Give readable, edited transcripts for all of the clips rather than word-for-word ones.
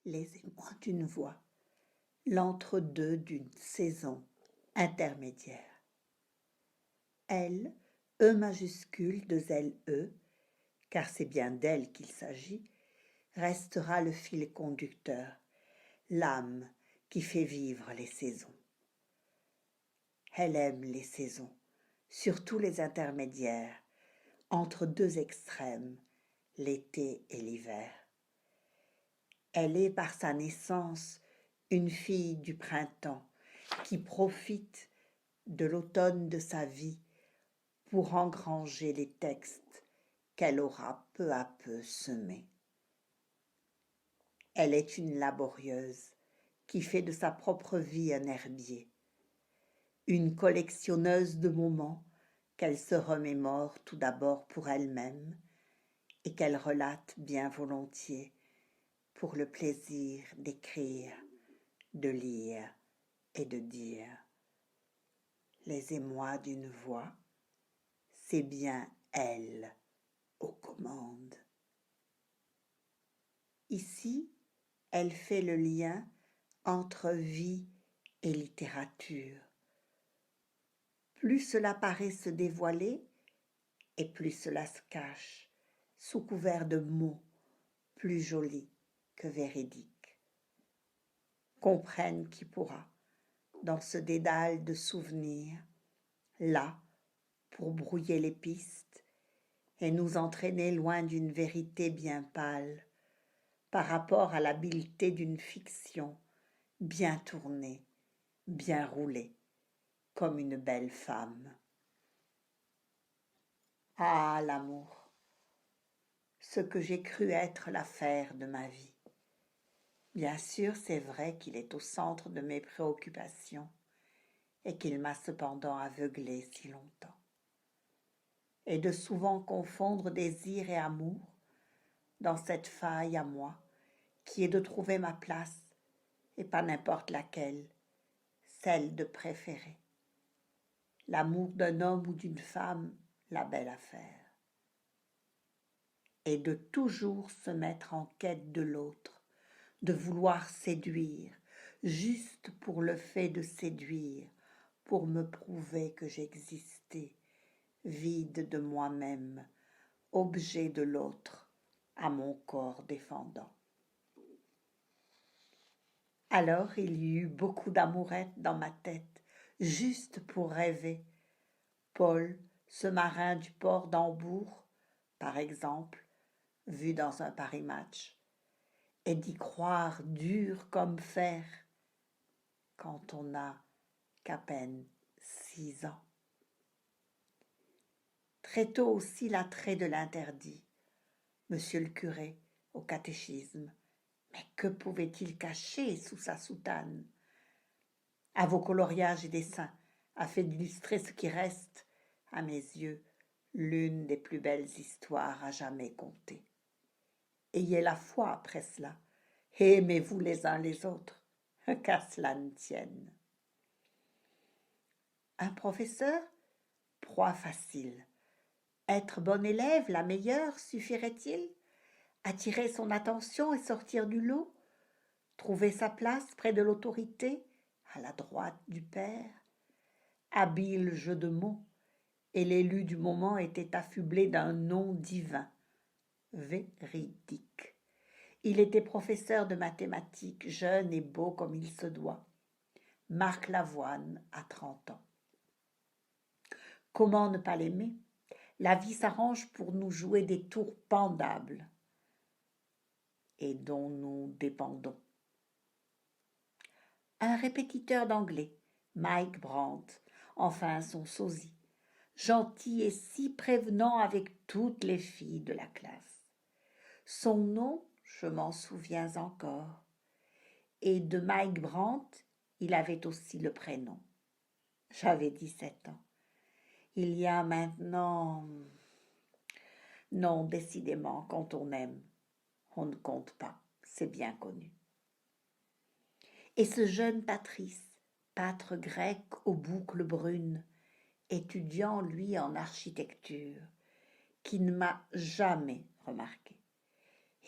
les émois d'une voix, l'entre-deux d'une saison intermédiaire. Elle, E majuscule, deux L, E, car c'est bien d'elle qu'il s'agit, restera le fil conducteur, l'âme qui fait vivre les saisons. Elle aime les saisons, surtout les intermédiaires, entre deux extrêmes, l'été et l'hiver. Elle est par sa naissance une fille du printemps qui profite de l'automne de sa vie pour engranger les textes qu'elle aura peu à peu semés. Elle est une laborieuse qui fait de sa propre vie un herbier, une collectionneuse de moments qu'elle se remémore tout d'abord pour elle-même et qu'elle relate bien volontiers pour le plaisir d'écrire, de lire et de dire. Les émois d'une voix, c'est bien elle aux commandes. Ici, elle fait le lien entre vie et littérature. Plus cela paraît se dévoiler, et plus cela se cache, sous couvert de mots plus jolis que véridiques. Comprenne qui pourra, dans ce dédale de souvenirs, là, pour brouiller les pistes et nous entraîner loin d'une vérité bien pâle, par rapport à l'habileté d'une fiction bien tournée, bien roulée, comme une belle femme. Ah, l'amour, ce que j'ai cru être l'affaire de ma vie. Bien sûr, c'est vrai qu'il est au centre de mes préoccupations et qu'il m'a cependant aveuglée si longtemps. Et de souvent confondre désir et amour dans cette faille à moi qui est de trouver ma place et pas n'importe laquelle, celle de préférer. L'amour d'un homme ou d'une femme, la belle affaire. Et de toujours se mettre en quête de l'autre, de vouloir séduire, juste pour le fait de séduire, pour me prouver que j'existais, vide de moi-même, objet de l'autre, à mon corps défendant. Alors il y eut beaucoup d'amourettes dans ma tête, juste pour rêver. Paul, ce marin du port d'Hambourg, par exemple, vu dans un Paris Match, et d'y croire dur comme fer quand on n'a qu'à peine 6 ans. Très tôt aussi l'attrait de l'interdit. Monsieur le curé, au catéchisme, mais que pouvait-il cacher sous sa soutane? À vos coloriages et dessins, afin d'illustrer ce qui reste, à mes yeux, l'une des plus belles histoires à jamais contées. Ayez la foi après cela, et aimez-vous les uns les autres, qu'à cela ne tienne. Un professeur? Proie facile. Être bon élève, la meilleure, suffirait-il? Attirer son attention et sortir du lot? Trouver sa place près de l'autorité, à la droite du père? Habile jeu de mots, et l'élu du moment était affublé d'un nom divin, véridique. Il était professeur de mathématiques, jeune et beau comme il se doit. Marc Lavoine à 30 ans. Comment ne pas l'aimer? La vie s'arrange pour nous jouer des tours pendables et dont nous dépendons. Un répétiteur d'anglais, Mike Brandt, enfin son sosie, gentil et si prévenant avec toutes les filles de la classe. Son nom, je m'en souviens encore, et de Mike Brandt, il avait aussi le prénom. J'avais 17 ans. Il y a maintenant... Non, décidément, quand on aime, on ne compte pas, c'est bien connu. Et ce jeune Patrice, pâtre grec aux boucles brunes, étudiant, lui, en architecture, qui ne m'a jamais remarqué.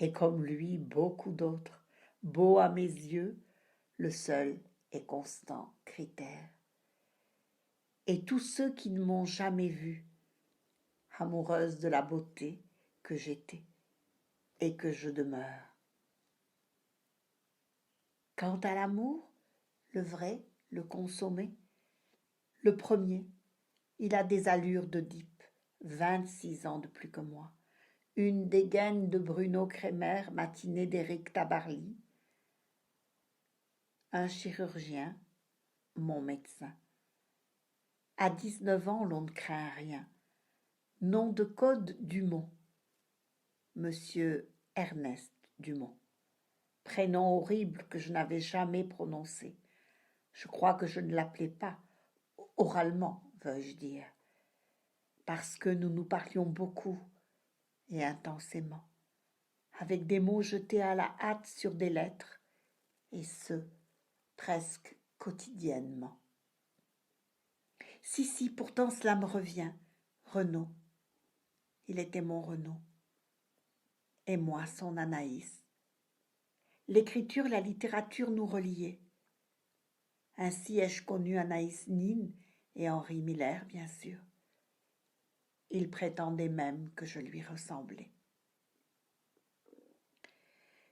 Et comme lui, beaucoup d'autres, beau à mes yeux, le seul et constant critère. Et tous ceux qui ne m'ont jamais vue, amoureuse de la beauté que j'étais et que je demeure. Quant à l'amour, le vrai, le consommé, le premier, il a des allures d'Oedipe, 26 ans de plus que moi, une dégaine de Bruno Kremer, matinée d'Éric Tabarly, un chirurgien, mon médecin. À 19 ans, l'on ne craint rien. Nom de code Dumont, Monsieur Ernest Dumont. Prénom horrible que je n'avais jamais prononcé. Je crois que je ne l'appelais pas, oralement, veux-je dire, parce que nous nous parlions beaucoup et intensément, avec des mots jetés à la hâte sur des lettres, et ce, presque quotidiennement. Si, pourtant cela me revient. Renaud. Il était mon Renaud. Et moi, son Anaïs. L'écriture, la littérature nous reliaient. Ainsi ai-je connu Anaïs Nin et Henri Miller, bien sûr. Il prétendait même que je lui ressemblais.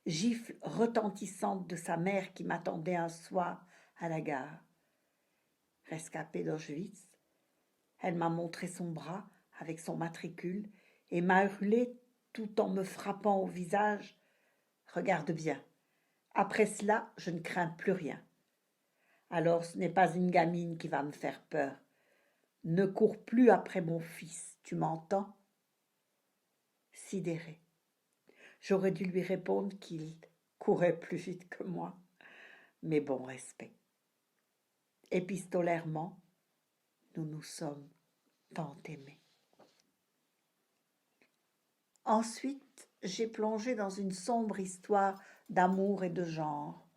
Gifle retentissante de sa mère qui m'attendait un soir à la gare. Rescapée d'Auschwitz, elle m'a montré son bras avec son matricule et m'a hurlé tout en me frappant au visage. Regarde bien. Après cela, je ne crains plus rien. Alors ce n'est pas une gamine qui va me faire peur. Ne cours plus après mon fils, tu m'entends? Sidéré. J'aurais dû lui répondre qu'il courait plus vite que moi, mais bon respect. Épistolairement, nous nous sommes tant aimés. Ensuite, j'ai plongé dans une sombre histoire d'amour et de genre.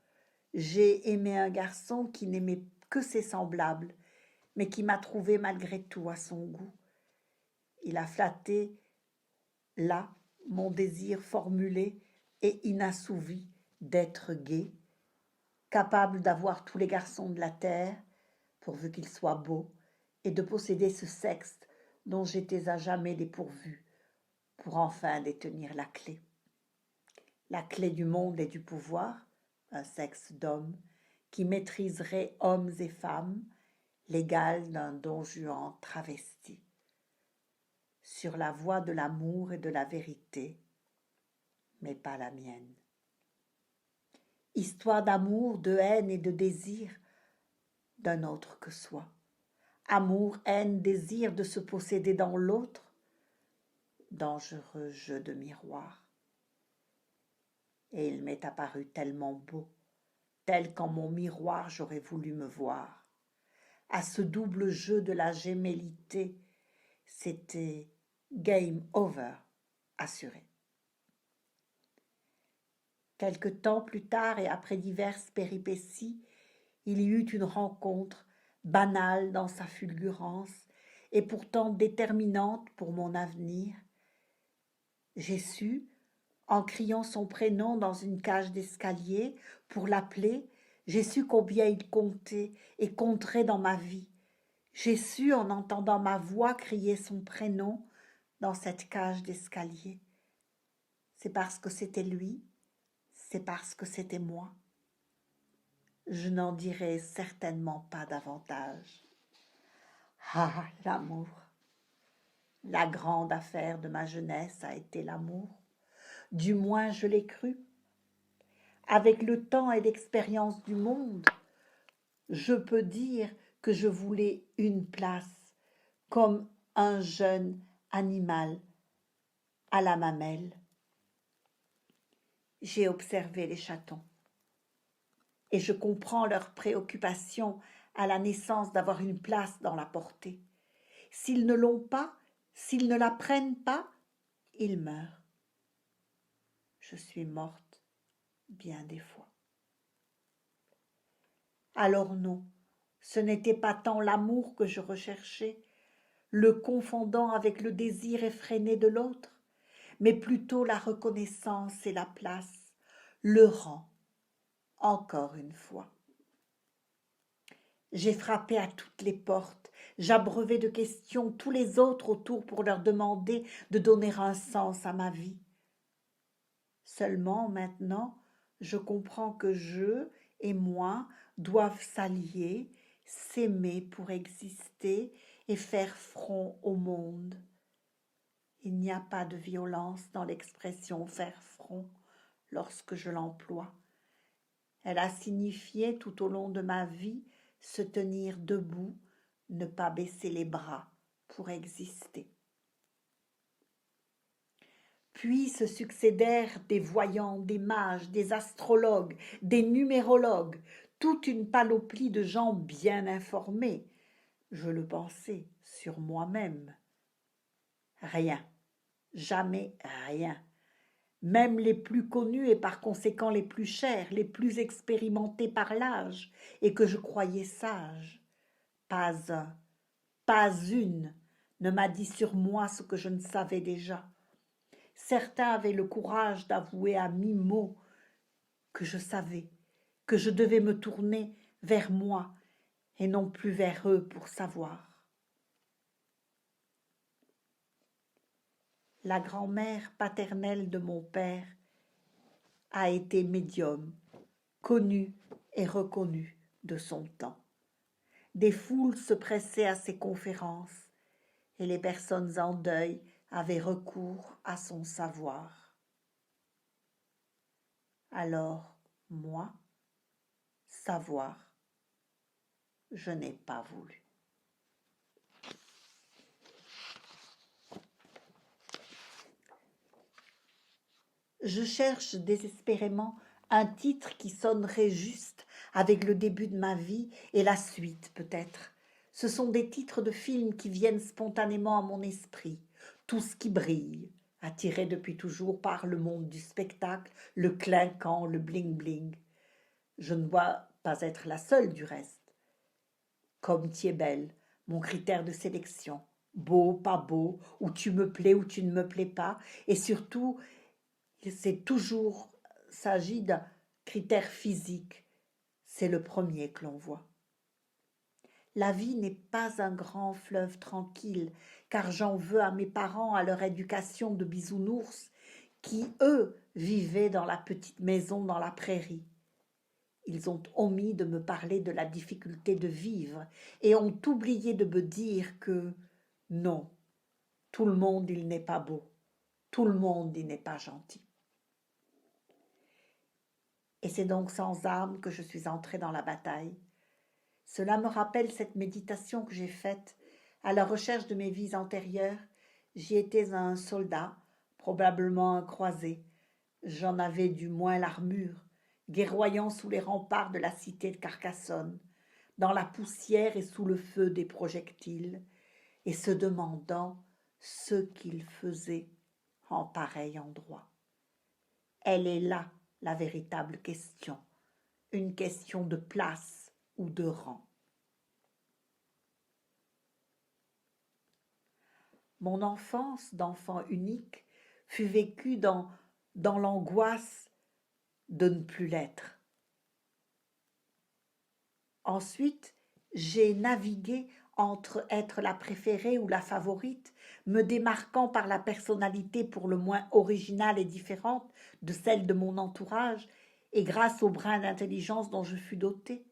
J'ai aimé un garçon qui n'aimait que ses semblables, mais qui m'a trouvé malgré tout à son goût. Il a flatté, là, mon désir formulé et inassouvi d'être gai, capable d'avoir tous les garçons de la terre, pourvu qu'ils soient beaux, et de posséder ce sexe dont j'étais à jamais dépourvu, pour enfin détenir la clé du monde et du pouvoir, un sexe d'homme, qui maîtriserait hommes et femmes, l'égal d'un don Juan travesti. Sur la voie de l'amour et de la vérité, mais pas la mienne. Histoire d'amour, de haine et de désir d'un autre que soi. Amour, haine, désir de se posséder dans l'autre. Dangereux jeu de miroir. Et il m'est apparu tellement beau, tel qu'en mon miroir j'aurais voulu me voir. À ce double jeu de la gémellité, c'était game over, assuré. Quelque temps plus tard et après diverses péripéties, il y eut une rencontre banale dans sa fulgurance et pourtant déterminante pour mon avenir. J'ai su, en criant son prénom dans une cage d'escalier pour l'appeler, j'ai su combien il comptait et compterait dans ma vie. J'ai su, en entendant ma voix crier son prénom dans cette cage d'escalier. C'est parce que c'était lui, c'est parce que c'était moi. Je n'en dirai certainement pas davantage. Ah, l'amour! La grande affaire de ma jeunesse a été l'amour. Du moins, je l'ai cru. Avec le temps et l'expérience du monde, je peux dire que je voulais une place, comme un jeune animal à la mamelle. J'ai observé les chatons et je comprends leur préoccupation à la naissance d'avoir une place dans la portée. S'ils ne l'ont pas, s'ils ne la prennent pas, ils meurent. Je suis morte bien des fois. Alors non, ce n'était pas tant l'amour que je recherchais, le confondant avec le désir effréné de l'autre, mais plutôt la reconnaissance et la place, le rang, encore une fois. J'ai frappé à toutes les portes, j'abreuvais de questions tous les autres autour pour leur demander de donner un sens à ma vie. Seulement maintenant, je comprends que je et moi doivent s'allier, s'aimer pour exister et faire front au monde. Il n'y a pas de violence dans l'expression faire front lorsque je l'emploie. Elle a signifié tout au long de ma vie se tenir debout, ne pas baisser les bras pour exister. Puis se succédèrent des voyants, des mages, des astrologues, des numérologues, toute une panoplie de gens bien informés, je le pensais, sur moi-même. Rien, jamais rien. Même les plus connus et par conséquent les plus chers, les plus expérimentés par l'âge, et que je croyais sages. Pas un, pas une ne m'a dit sur moi ce que je ne savais déjà. Certains avaient le courage d'avouer à mi-mot que je savais, que je devais me tourner vers moi et non plus vers eux pour savoir. La grand-mère paternelle de mon père a été médium, connue et reconnue de son temps. Des foules se pressaient à ses conférences et les personnes en deuil avaient recours à son savoir. Alors, moi, savoir, je n'ai pas voulu. Je cherche désespérément un titre qui sonnerait juste avec le début de ma vie et la suite peut-être. Ce sont des titres de films qui viennent spontanément à mon esprit. Tout ce qui brille, attiré depuis toujours par le monde du spectacle, le clinquant, le bling-bling. Je ne dois pas être la seule du reste. Comme tu es belle, mon critère de sélection. Beau, pas beau, ou tu me plais ou tu ne me plais pas. Et surtout, c'est toujours s'agit d'un critère physique. C'est le premier que l'on voit. La vie n'est pas un grand fleuve tranquille, car j'en veux à mes parents, à leur éducation de bisounours, qui, eux, vivaient dans la petite maison dans la prairie. Ils ont omis de me parler de la difficulté de vivre et ont oublié de me dire que non, tout le monde il n'est pas beau, tout le monde il n'est pas gentil. Et c'est donc sans armes que je suis entrée dans la bataille. Cela me rappelle cette méditation que j'ai faite à la recherche de mes vies antérieures. J'y étais un soldat, probablement un croisé. J'en avais du moins l'armure, guerroyant sous les remparts de la cité de Carcassonne, dans la poussière et sous le feu des projectiles, et se demandant ce qu'il faisait en pareil endroit. Elle est là, la véritable question, une question de place ou de rang. Mon enfance d'enfant unique fut vécue dans l'angoisse de ne plus l'être. Ensuite, j'ai navigué entre être la préférée ou la favorite, me démarquant par la personnalité pour le moins originale et différente de celle de mon entourage, et grâce au brin d'intelligence dont je fus dotée.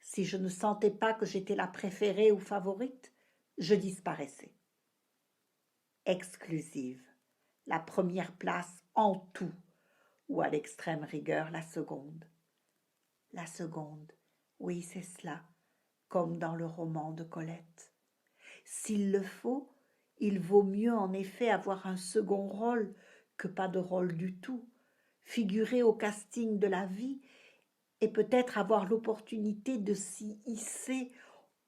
Si je ne sentais pas que j'étais la préférée ou favorite, je disparaissais. Exclusive, la première place en tout, ou à l'extrême rigueur la seconde. La seconde, oui c'est cela, comme dans le roman de Colette. S'il le faut, il vaut mieux en effet avoir un second rôle que pas de rôle du tout, figurer au casting de la vie et peut-être avoir l'opportunité de s'y hisser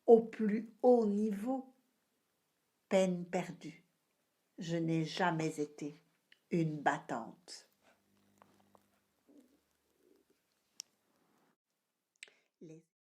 au plus haut niveau. Peine perdue. Je n'ai jamais été une battante.